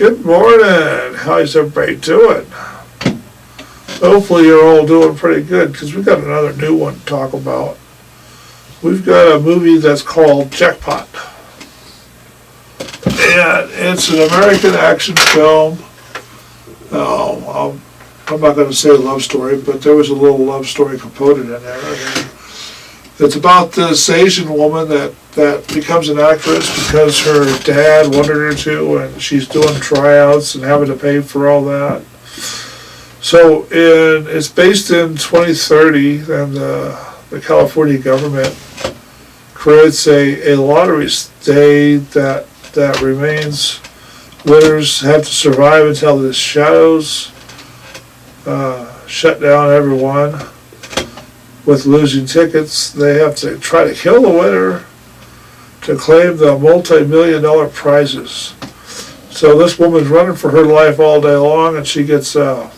Good morning. How's everybody doing? Hopefully you're all doing pretty good, because we've got another new one to talk about. We've got a movie that's called Jackpot. And it's an American action film. I'm not going to say a love story, but there was a little love story component in there. It's about this Asian woman that becomes an actress because her dad wanted her to, and she's doing tryouts and having to pay for all that. So it's based in 2030, and the California government creates a lottery state that remains. Winners have to survive until the shadows shut down everyone. With losing tickets, they have to try to kill the winner to claim the multi-million-dollar prizes. So this woman's running for her life all day long, and she gets a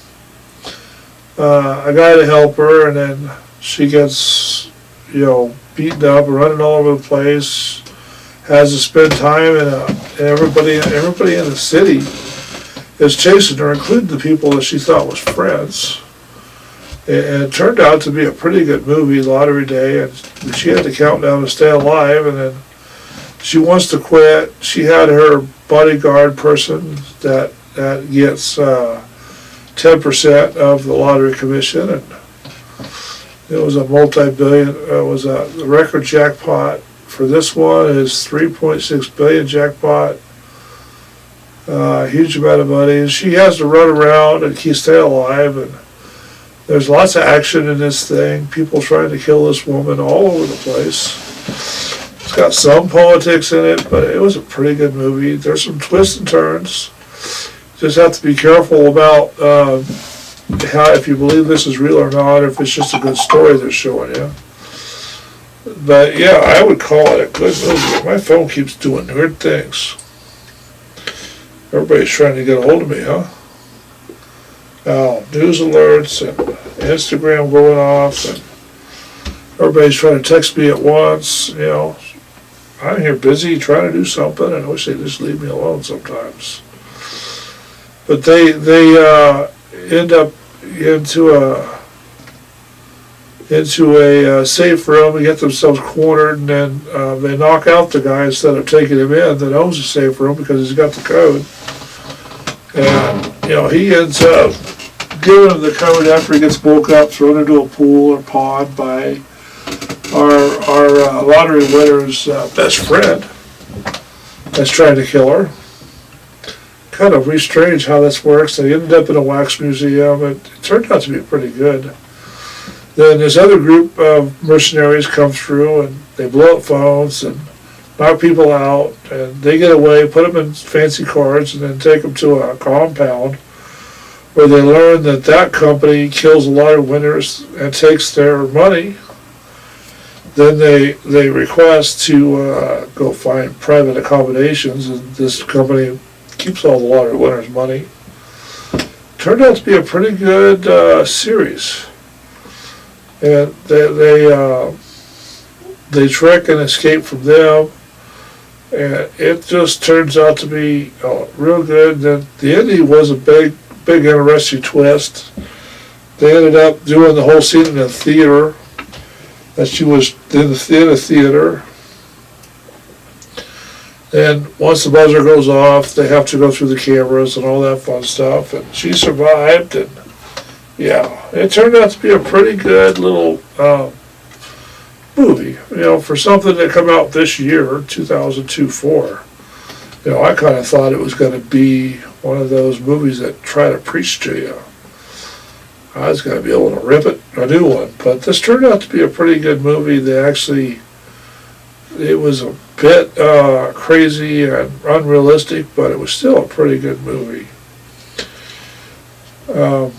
guy to help her, and then she gets, beaten up and running all over the place. Has to spend time, and everybody in the city is chasing her, including the people that she thought was friends. And it turned out to be a pretty good movie, Lottery Day, and she had to count down to stay alive, and then she wants to quit. She had her bodyguard person that gets 10% of the lottery commission, and it was a the record jackpot for this one is $3.6 billion jackpot. Huge amount of money. She has to run around and stay alive, and there's lots of action in this thing. People trying to kill this woman all over the place. It's got some politics in it, but it was a pretty good movie. There's some twists and turns. Just have to be careful about if you believe this is real or not, or if it's just a good story they're showing you. But yeah, I would call it a good movie. My phone keeps doing weird things. Everybody's trying to get a hold of me, huh? News alerts and Instagram going off, and everybody's trying to text me at once. I'm here busy trying to do something, and I wish they'd just leave me alone sometimes. But they end up into a safe room and get themselves cornered, and then they knock out the guy instead of taking him in that owns the safe room because he's got the code. And he ends up giving him the code after he gets woke up, thrown into a pool or pond by our lottery winner's best friend that's trying to kill her. Kind of strange how this works. They ended up in a wax museum. It turned out to be pretty good. Then this other group of mercenaries come through, and they blow up phones and knock people out, and they get away, put them in fancy cars, and then take them to a compound where they learn that company kills a lot of winners and takes their money. Then they request to go find private accommodations, and this company keeps all the lottery winners' money. Turned out to be a pretty good series. And they trick and escape from them, and it just turns out to be real good. Then the ending was a big interesting twist. They ended up doing the whole scene in a theater, that she was in a theater. And once the buzzer goes off, they have to go through the cameras and all that fun stuff, and she survived, and yeah, it turned out to be a pretty good little movie, for something that came out this year, 2004. I kind of thought it was going to be one of those movies that try to preach to you. I was going to be able to rip it a new one, but this turned out to be a pretty good movie. It was a bit crazy and unrealistic, but it was still a pretty good movie. So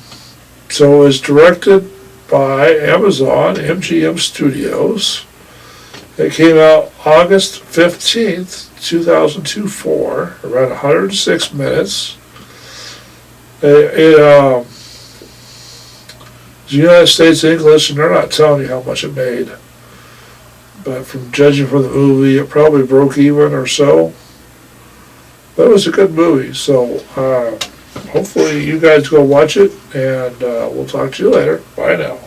it was directed by Amazon, MGM Studios. It came out August 15th, 2004, around 106 minutes. It's United States English, and they're not telling you how much it made. But from judging from the movie, it probably broke even or so. That was a good movie, so hopefully you guys go watch it, and we'll talk to you later. Bye now.